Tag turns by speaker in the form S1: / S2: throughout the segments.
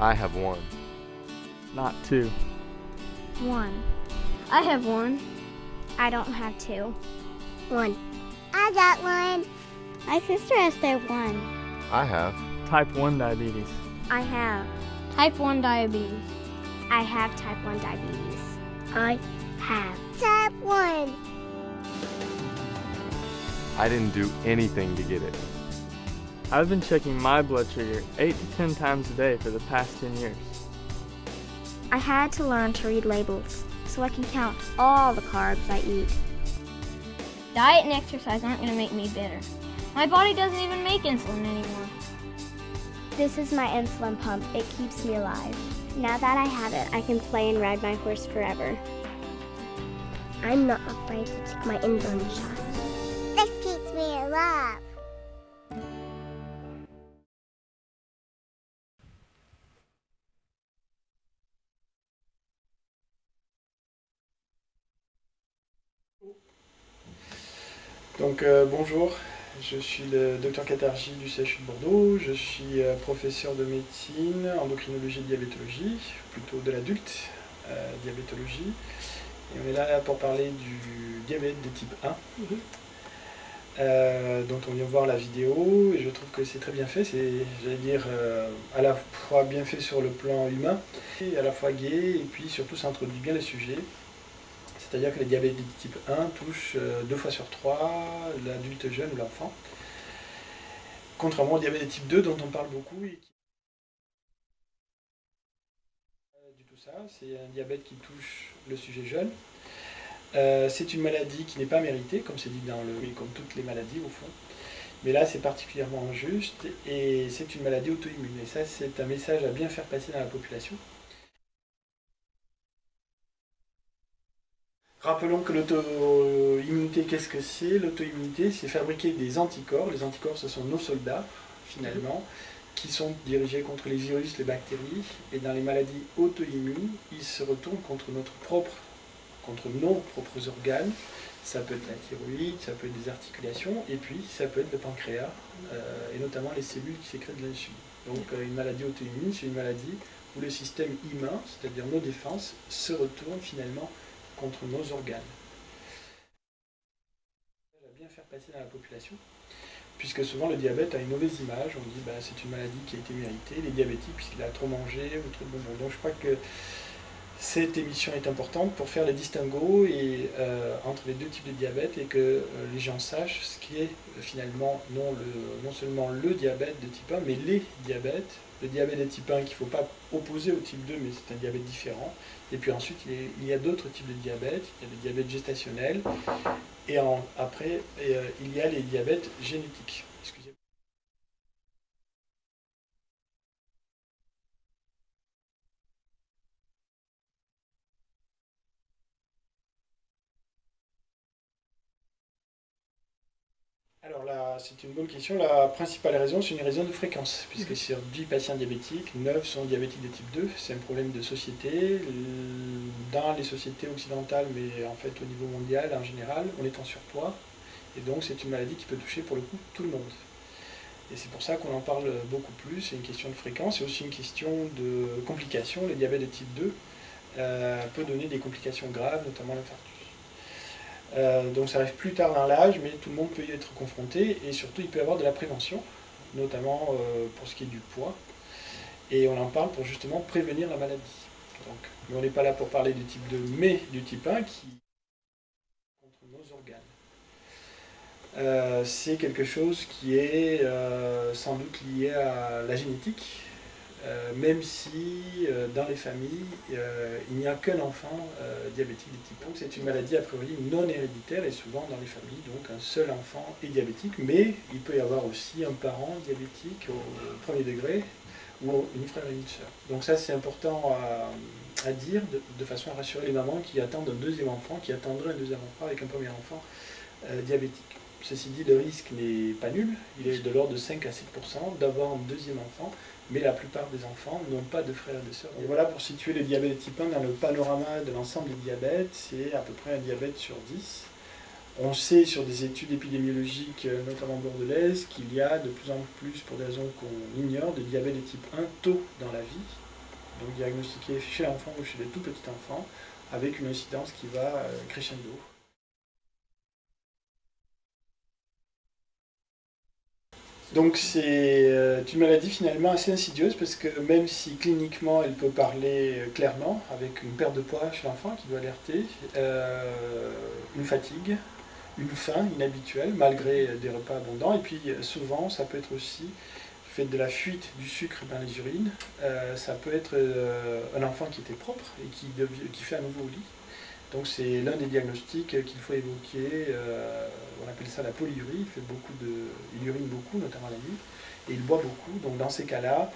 S1: I have one.
S2: Not two.
S3: One. I have one. I don't have two.
S4: One. I got one. My sister has their one.
S1: I have.
S2: Type 1 diabetes.
S3: I have. Type 1 diabetes. I have type 1 diabetes.
S4: I have type 1.
S1: I didn't do anything to get it.
S2: I've been checking my blood sugar 8 to 10 times a day for the past 10 years.
S3: I had to learn to read labels so I can count all the carbs I eat. Diet and exercise aren't going to make me bitter. My body doesn't even make insulin anymore.
S4: This is my insulin pump. It keeps me alive. Now that I have it, I can play and ride my horse forever. I'm not afraid to take my insulin shot. This keeps me alive.
S5: Donc bonjour, je suis le Dr Katarji du CHU de Bordeaux, je suis professeur de médecine, endocrinologie et diabétologie, plutôt de l'adulte, diabétologie, et on est là pour parler du diabète de type 1, dont on vient voir la vidéo, et je trouve que c'est très bien fait, c'est, j'allais dire, à la fois bien fait sur le plan humain, et à la fois gai, et puis surtout ça introduit bien les sujets. C'est-à-dire que le diabète de type 1 touche 2 fois sur 3 l'adulte jeune ou l'enfant, contrairement au diabète de type 2 dont on parle beaucoup. Et qui... du tout ça, c'est un diabète qui touche le sujet jeune. C'est une maladie qui n'est pas méritée, comme c'est dit comme toutes les maladies au fond. Mais là, c'est particulièrement injuste et c'est une maladie auto-immune. Et ça, c'est un message à bien faire passer dans la population. Rappelons que l'auto-immunité, qu'est-ce que c'est? L'auto-immunité, c'est fabriquer des anticorps. Les anticorps, ce sont nos soldats, finalement, qui sont dirigés contre les virus, les bactéries. Et dans les maladies auto-immunes, ils se retournent contre nos propres organes. Ça peut être la thyroïde, ça peut être des articulations, et puis ça peut être le pancréas, et notamment les cellules qui sécrètent de l'insuline. Donc une maladie auto-immune, c'est une maladie où le système humain, c'est-à-dire nos défenses, se retourne finalement contre nos organes. À bien faire passer dans la population, puisque souvent le diabète a une mauvaise image, on dit c'est une maladie qui a été méritée, les diabétiques puisqu'il a trop mangé ou trop de bonbons. Donc je crois que cette émission est importante pour faire le distinguo entre les deux types de diabète et que les gens sachent ce qui est finalement non seulement le diabète de type 1, mais les diabètes. Le diabète de type 1 qu'il ne faut pas opposer au type 2, mais c'est un diabète différent. Et puis ensuite, il y a d'autres types de diabète. Il y a le diabète gestationnel. Et après, il y a les diabètes génétiques. Excusez-moi. Alors là, c'est une bonne question. La principale raison, c'est une raison de fréquence, puisque sur 10 patients diabétiques, 9 sont diabétiques de type 2. C'est un problème de société. Dans les sociétés occidentales, mais en fait au niveau mondial en général, on est en surpoids. Et donc c'est une maladie qui peut toucher pour le coup tout le monde. Et c'est pour ça qu'on en parle beaucoup plus. C'est une question de fréquence, c'est aussi une question de complications. Le diabète de type 2 peut donner des complications graves, notamment l'infarctus. Donc ça arrive plus tard dans l'âge, mais tout le monde peut y être confronté, et surtout il peut y avoir de la prévention, notamment pour ce qui est du poids, et on en parle pour justement prévenir la maladie. Donc, mais on n'est pas là pour parler du type 2, mais du type 1 qui contre nos organes. C'est quelque chose qui est sans doute lié à la génétique, même si dans les familles, il n'y a qu'un enfant diabétique de type 1. Donc c'est une maladie a priori non héréditaire, et souvent dans les familles, donc un seul enfant est diabétique, mais il peut y avoir aussi un parent diabétique au premier degré, ou une frère et une sœur. Donc ça c'est important à dire, de façon à rassurer les mamans qui attendent un deuxième enfant, qui attendraient un deuxième enfant avec un premier enfant diabétique. Ceci dit, le risque n'est pas nul, il est de l'ordre de 5 à 7% d'avoir un deuxième enfant, mais la plupart des enfants n'ont pas de frères et de sœurs. Et voilà, pour situer le diabète de type 1 dans le panorama de l'ensemble des diabètes, c'est à peu près un diabète sur 10. On sait sur des études épidémiologiques, notamment bordelaise, qu'il y a de plus en plus, pour des raisons qu'on ignore, de diabète de type 1 tôt dans la vie. donc diagnostiqué chez l'enfant ou chez les tout petits enfants, avec une incidence qui va crescendo. Donc c'est une maladie finalement assez insidieuse parce que même si cliniquement elle peut parler clairement, avec une perte de poids chez l'enfant qui doit alerter, une fatigue, une faim inhabituelle malgré des repas abondants, et puis souvent ça peut être aussi le fait de la fuite du sucre dans les urines, ça peut être un enfant qui était propre et qui fait un nouveau lit. Donc c'est l'un des diagnostics qu'il faut évoquer, on appelle ça la polyurie, il urine beaucoup, notamment la nuit, et il boit beaucoup. Donc dans ces cas-là,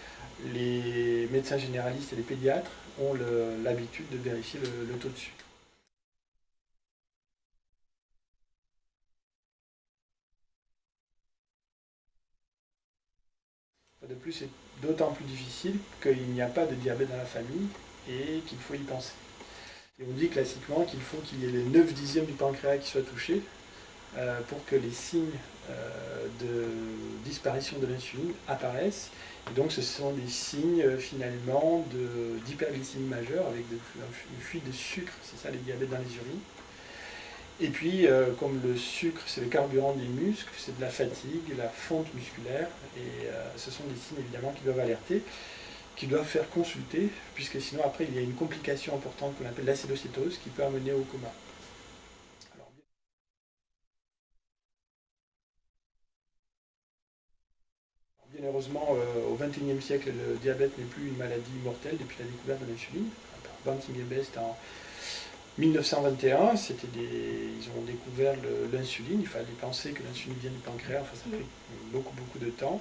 S5: les médecins généralistes et les pédiatres ont l'habitude de vérifier le taux de sucre. De plus, c'est d'autant plus difficile qu'il n'y a pas de diabète dans la famille et qu'il faut y penser. Et on dit classiquement qu'il faut qu'il y ait les 9/10 du pancréas qui soient touchés pour que les signes de disparition de l'insuline apparaissent. Et donc ce sont des signes finalement d'hyperglycémie majeure avec une fuite de sucre, c'est ça les diabètes dans les urines. Et puis comme le sucre c'est le carburant des muscles, c'est de la fatigue, la fonte musculaire, et ce sont des signes évidemment qui doivent alerter, qui doivent faire consulter, puisque sinon après il y a une complication importante qu'on appelle l'acidocétose qui peut amener au coma. Alors, bien heureusement, au XXIe siècle, le diabète n'est plus une maladie mortelle depuis la découverte de l'insuline. Banting et Best en 1921, ils ont découvert l'insuline, il fallait penser que l'insuline vient du pancréas, enfin, ça a pris beaucoup de temps.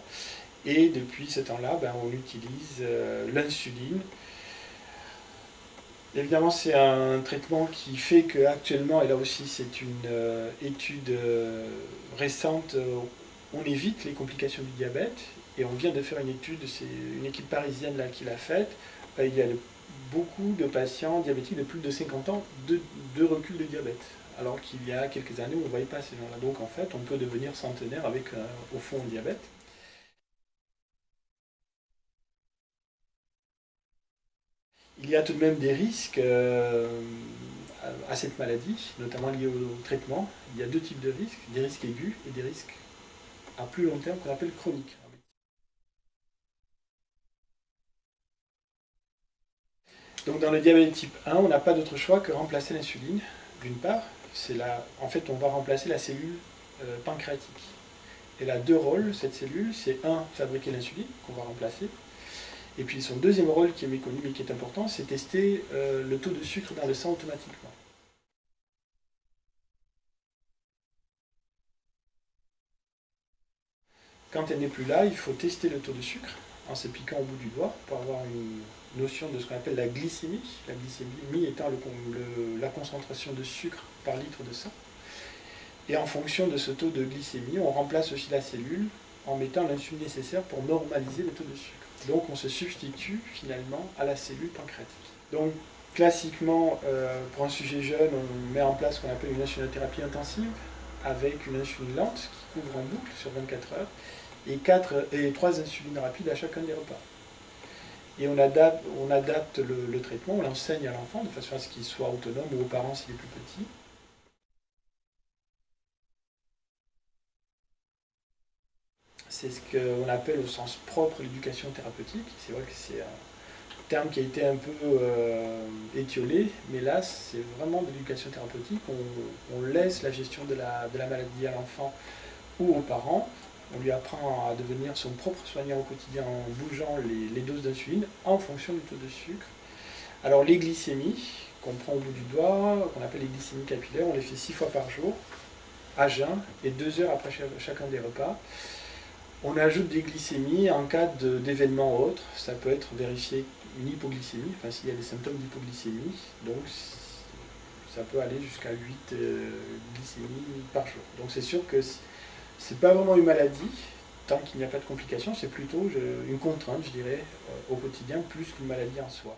S5: Et depuis ce temps-là, on utilise l'insuline. Évidemment, c'est un traitement qui fait qu'actuellement, et là aussi c'est une étude récente, on évite les complications du diabète. Et on vient de faire une étude, c'est une équipe parisienne là, qui l'a faite. Il y a beaucoup de patients diabétiques de plus de 50 ans de recul de diabète. Alors qu'il y a quelques années, on ne voyait pas ces gens-là. Donc en fait, on peut devenir centenaire avec, au fond, un diabète. Il y a tout de même des risques à cette maladie, notamment liés au traitement. Il y a deux types de risques, des risques aigus et des risques à plus long terme qu'on appelle chroniques. Donc dans le diabète type 1, on n'a pas d'autre choix que remplacer l'insuline, d'une part. En fait, on va remplacer la cellule pancréatique. Elle a deux rôles, cette cellule, c'est fabriquer l'insuline, qu'on va remplacer. Et puis son deuxième rôle qui est méconnu mais qui est important, c'est tester le taux de sucre dans le sang automatiquement. Quand elle n'est plus là, il faut tester le taux de sucre en se piquant au bout du doigt pour avoir une notion de ce qu'on appelle la glycémie. La glycémie étant la concentration de sucre par litre de sang. Et en fonction de ce taux de glycémie, on remplace aussi la cellule en mettant l'insuline nécessaire pour normaliser le taux de sucre. Donc on se substitue finalement à la cellule pancréatique. Donc classiquement, pour un sujet jeune, on met en place ce qu'on appelle une insulinothérapie intensive avec une insuline lente qui couvre en boucle sur 24 heures et 3 insulines rapides à chacun des repas. Et on adapte le traitement, on l'enseigne à l'enfant de façon à ce qu'il soit autonome ou aux parents s'il est plus petit. C'est ce qu'on appelle au sens propre l'éducation thérapeutique. C'est vrai que c'est un terme qui a été un peu étiolé, mais là c'est vraiment de l'éducation thérapeutique. On laisse la gestion de la maladie à l'enfant ou aux parents. On lui apprend à devenir son propre soignant au quotidien en bougeant les doses d'insuline en fonction du taux de sucre. Alors les glycémies qu'on prend au bout du doigt, qu'on appelle les glycémies capillaires, on les fait 6 fois par jour, à jeun, et 2 heures après chacun des repas. On ajoute des glycémies en cas d'événements autres. Ça peut être vérifier une hypoglycémie, enfin s'il y a des symptômes d'hypoglycémie. Donc ça peut aller jusqu'à 8 glycémies par jour. Donc c'est sûr que c'est pas vraiment une maladie, tant qu'il n'y a pas de complications, c'est plutôt une contrainte, je dirais, au quotidien, plus qu'une maladie en soi.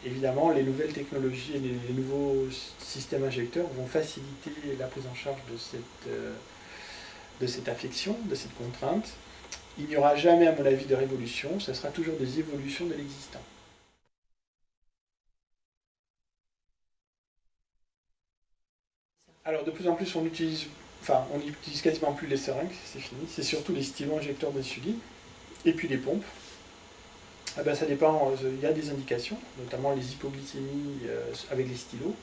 S5: Évidemment, les nouvelles technologies et les nouveaux systèmes injecteurs vont faciliter la prise en charge de cette affection, de cette contrainte. Il n'y aura jamais, à mon avis, de révolution, ce sera toujours des évolutions de l'existant. Alors de plus en plus on n'utilise quasiment plus les seringues, c'est fini, c'est surtout les stylos injecteurs d'insuline, et puis les pompes. Ah ben, ça dépend, il y a des indications, notamment les hypoglycémies avec les stylos,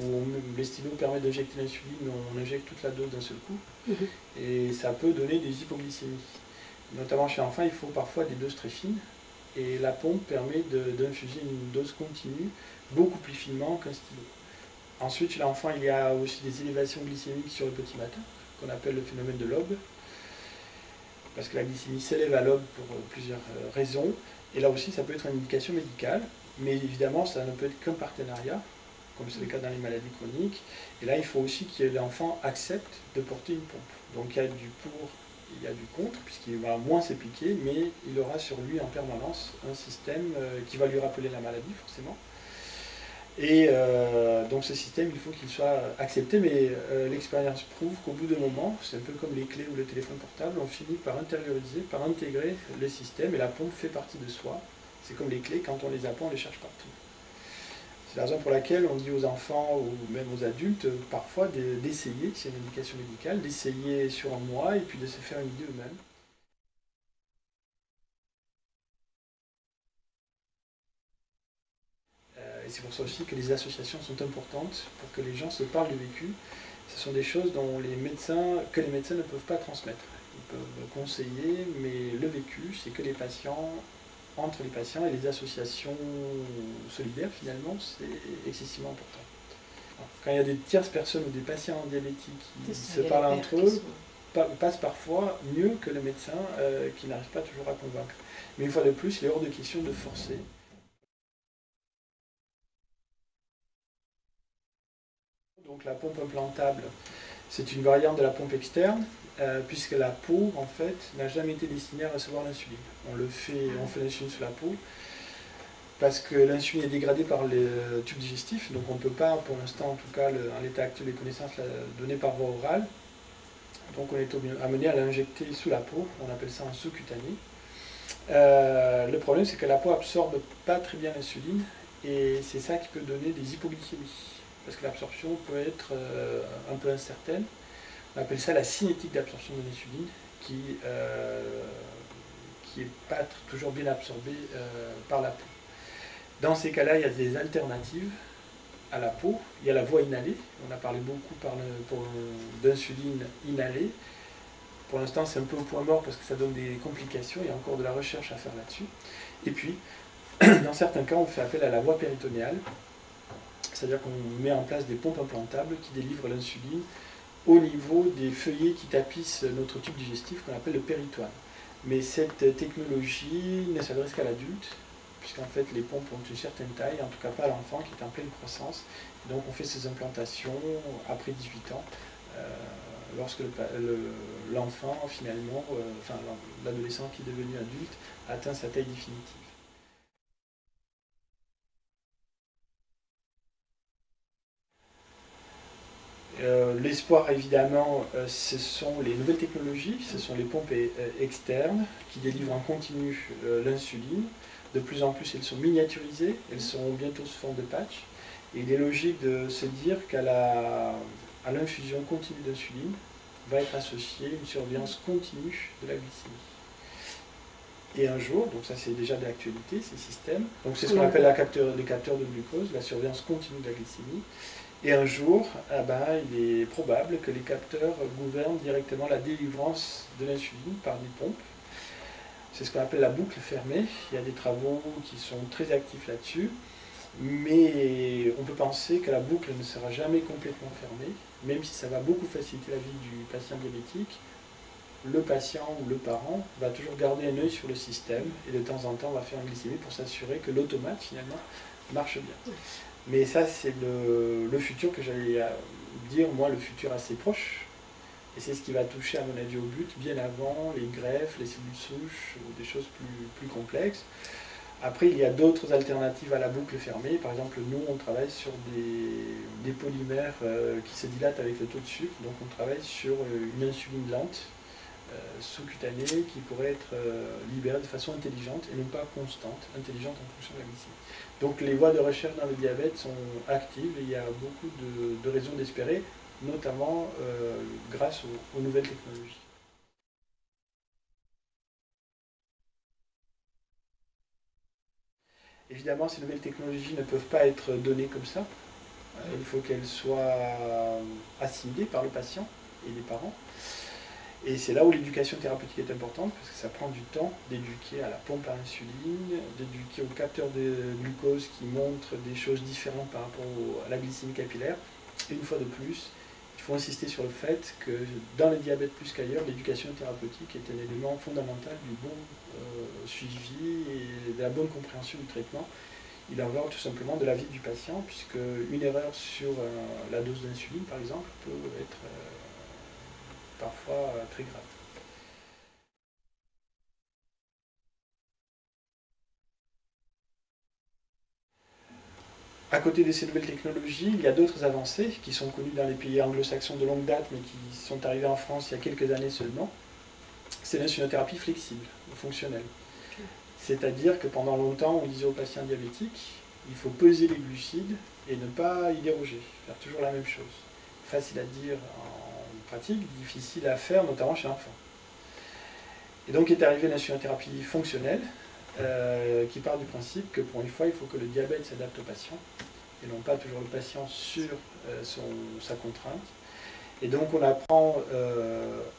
S5: où les stylos permettent d'injecter l'insuline, on injecte toute la dose d'un seul coup, et ça peut donner des hypoglycémies. Notamment chez l'enfant, il faut parfois des doses très fines, et la pompe permet d'infuser une dose continue, beaucoup plus finement qu'un stylo. Ensuite, chez l'enfant, il y a aussi des élévations glycémiques sur le petit matin, qu'on appelle le phénomène de l'aube, parce que la glycémie s'élève à l'aube pour plusieurs raisons, et là aussi, ça peut être une indication médicale, mais évidemment, ça ne peut être qu'un partenariat, comme c'est le cas dans les maladies chroniques, et là, il faut aussi que l'enfant accepte de porter une pompe. Donc, il y a du pour, il y a du contre, puisqu'il va moins s'appliquer, mais il aura sur lui en permanence un système qui va lui rappeler la maladie, forcément. Et donc ce système, il faut qu'il soit accepté, mais l'expérience prouve qu'au bout d'un moment, c'est un peu comme les clés ou le téléphone portable, on finit par intérioriser, par intégrer le système, et la pompe fait partie de soi. C'est comme les clés, quand on les a pas, on les cherche partout. C'est la raison pour laquelle on dit aux enfants, ou même aux adultes, parfois d'essayer, c'est une indication médicale, d'essayer sur un mois, et puis de se faire une idée eux-mêmes. Et c'est pour ça aussi que les associations sont importantes pour que les gens se parlent du vécu. Ce sont des choses que les médecins ne peuvent pas transmettre. Ils peuvent conseiller, mais le vécu, c'est que les patients, entre les patients et les associations solidaires, finalement, c'est excessivement important. Alors, quand il y a des tierces personnes ou des patients diabétiques qui se parlent entre eux, passe parfois mieux que le médecin qui n'arrive pas toujours à convaincre. Mais une fois de plus, il est hors de question de forcer. Donc la pompe implantable, c'est une variante de la pompe externe, puisque la peau, en fait, n'a jamais été destinée à recevoir l'insuline. On fait l'insuline sous la peau, parce que l'insuline est dégradée par le tube digestif, donc on ne peut pas, pour l'instant, en tout cas, en l'état actuel des connaissances, la donner par voie orale. Donc on est amené à l'injecter sous la peau, on appelle ça un sous-cutané. Le problème, c'est que la peau absorbe pas très bien l'insuline, et c'est ça qui peut donner des hypoglycémies. Parce que l'absorption peut être un peu incertaine. On appelle ça la cinétique d'absorption de l'insuline, qui n'est pas toujours bien absorbée par la peau. Dans ces cas-là, il y a des alternatives à la peau. Il y a la voie inhalée. On a parlé beaucoup d'insuline inhalée. Pour l'instant, c'est un peu au point mort parce que ça donne des complications. Il y a encore de la recherche à faire là-dessus. Et puis, dans certains cas, on fait appel à la voie péritonéale. C'est-à-dire qu'on met en place des pompes implantables qui délivrent l'insuline au niveau des feuillets qui tapissent notre tube digestif qu'on appelle le péritoine. Mais cette technologie ne s'adresse qu'à l'adulte, puisqu'en fait les pompes ont une certaine taille, en tout cas pas à l'enfant qui est en pleine croissance. Donc on fait ces implantations après 18 ans, lorsque l'enfant finalement, l'adolescent qui est devenu adulte, atteint sa taille définitive. L'espoir, évidemment, ce sont les nouvelles technologies, ce sont les pompes externes qui délivrent en continu l'insuline. De plus en plus, elles sont miniaturisées, elles seront bientôt sous forme de patch. Et il est logique de se dire qu'à l'infusion continue d'insuline va être associée une surveillance continue de la glycémie. Et un jour, donc ça c'est déjà d'actualité, ces systèmes, donc c'est ce qu'on appelle les capteurs de glucose, la surveillance continue de la glycémie. Et un jour, il est probable que les capteurs gouvernent directement la délivrance de l'insuline par des pompes. C'est ce qu'on appelle la boucle fermée. Il y a des travaux qui sont très actifs là-dessus, mais on peut penser que la boucle ne sera jamais complètement fermée, même si ça va beaucoup faciliter la vie du patient diabétique. Le patient ou le parent va toujours garder un œil sur le système et de temps en temps va faire une glycémie pour s'assurer que l'automate finalement marche bien. Mais ça, c'est le futur que j'allais dire, moi, le futur assez proche. Et c'est ce qui va toucher, à mon avis, au but, bien avant les greffes, les cellules souches, ou des choses plus complexes. Après, il y a d'autres alternatives à la boucle fermée. Par exemple, nous, on travaille sur des polymères qui se dilatent avec le taux de sucre. Donc, on travaille sur une insuline lente, sous-cutanée, qui pourrait être libérée de façon intelligente et non pas constante, intelligente en fonction de la glycémie. Donc, les voies de recherche dans le diabète sont actives et il y a beaucoup de raisons d'espérer, notamment grâce aux nouvelles technologies. Évidemment, ces nouvelles technologies ne peuvent pas être données comme ça. Il faut qu'elles soient assimilées par le patient et les parents. Et c'est là où l'éducation thérapeutique est importante, parce que ça prend du temps d'éduquer à la pompe à insuline, d'éduquer au capteur de glucose qui montre des choses différentes par rapport à la glycémie capillaire. Et une fois de plus, il faut insister sur le fait que dans le diabète plus qu'ailleurs, l'éducation thérapeutique est un élément fondamental du bon suivi et de la bonne compréhension du traitement. Il en va tout simplement de la vie du patient, puisque une erreur sur la dose d'insuline, par exemple, peut être parfois très grave. À côté de ces nouvelles technologies, il y a d'autres avancées qui sont connues dans les pays anglo-saxons de longue date, mais qui sont arrivées en France il y a quelques années seulement. C'est l'insulinothérapie flexible, ou fonctionnelle. C'est-à-dire que pendant longtemps, on disait aux patients diabétiques, il faut peser les glucides et ne pas y déroger, faire toujours la même chose. Facile à dire en pratique, difficile à faire, notamment chez l'enfant. Et donc est arrivée l'insulinothérapie fonctionnelle, qui part du principe que pour une fois, il faut que le diabète s'adapte au patient, et non pas toujours le patient sur sa contrainte. Et donc on apprend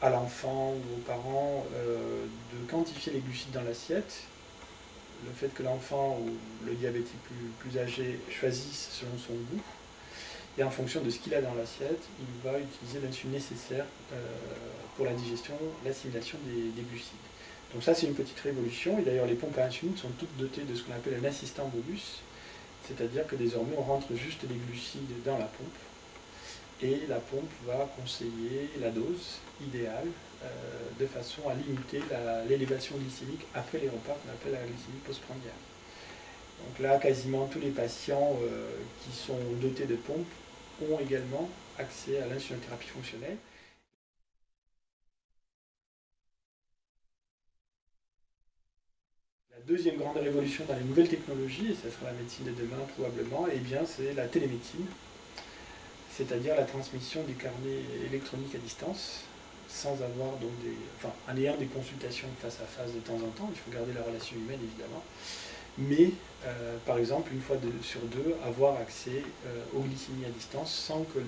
S5: à l'enfant ou aux parents de quantifier les glucides dans l'assiette. Le fait que l'enfant ou le diabétique plus âgé choisisse selon son goût. Et en fonction de ce qu'il a dans l'assiette, il va utiliser l'insuline nécessaire pour la digestion, l'assimilation des glucides. Donc ça c'est une petite révolution, et d'ailleurs les pompes à insuline sont toutes dotées de ce qu'on appelle un assistant bolus, c'est-à-dire que désormais on rentre juste les glucides dans la pompe, et la pompe va conseiller la dose idéale de façon à limiter l'élévation glycémique après les repas qu'on appelle la glycémie postprandiale. Donc là, quasiment tous les patients qui sont dotés de pompes ont également accès à l'insulinothérapie fonctionnelle. La deuxième grande révolution dans les nouvelles technologies, et ce sera la médecine de demain probablement, eh bien c'est la télémédecine, c'est-à-dire la transmission des carnets électroniques à distance, sans avoir donc en ayant des consultations face à face de temps en temps, il faut garder la relation humaine évidemment, mais par exemple une fois sur deux, avoir accès aux glycémies à distance sans que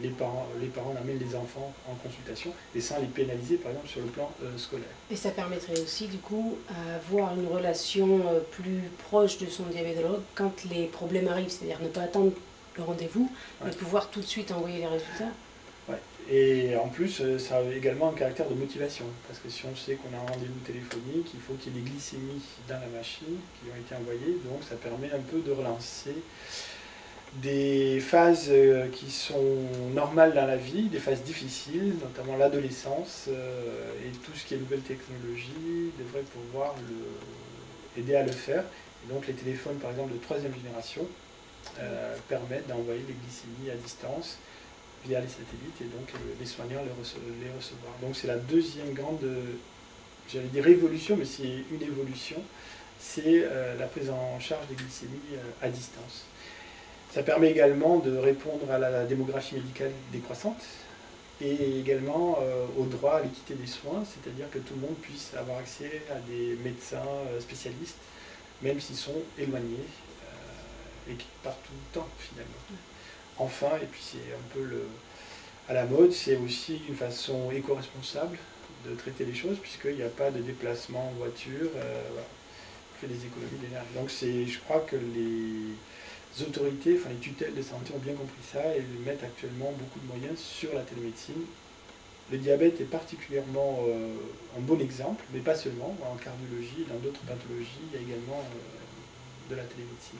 S5: les parents n'amènent les enfants en consultation et sans les pénaliser par exemple sur le plan scolaire. Et
S6: ça permettrait aussi du coup avoir une relation plus proche de son diabétologue quand les problèmes arrivent, c'est-à-dire ne pas attendre le rendez-vous, mais pouvoir tout de suite envoyer les résultats.
S5: Ouais. Et en plus, ça a également un caractère de motivation, parce que si on sait qu'on a un rendez-vous téléphonique, il faut qu'il y ait des glycémies dans la machine qui ont été envoyées, donc ça permet un peu de relancer des phases qui sont normales dans la vie, des phases difficiles, notamment l'adolescence, et tout ce qui est nouvelle technologie devrait pouvoir aider à le faire. Et donc les téléphones, par exemple, de 3e génération, permettent d'envoyer des glycémies à distance via les satellites et donc les soignants les recevoir. Donc c'est la deuxième grande, j'allais dire révolution, mais c'est une évolution, c'est la prise en charge des glycémies à distance. Ça permet également de répondre à la démographie médicale décroissante et également au droit à l'équité des soins, c'est-à-dire que tout le monde puisse avoir accès à des médecins spécialistes, même s'ils sont éloignés et qui partent tout le temps finalement. Enfin, et puis c'est un peu à la mode, c'est aussi une façon éco-responsable de traiter les choses, puisqu'il n'y a pas de déplacement en voiture, on fait des économies d'énergie. Donc je crois que les autorités, les tutelles de santé ont bien compris ça et mettent actuellement beaucoup de moyens sur la télémédecine. Le diabète est particulièrement un bon exemple, mais pas seulement, en cardiologie et dans d'autres pathologies, il y a également de la télémédecine.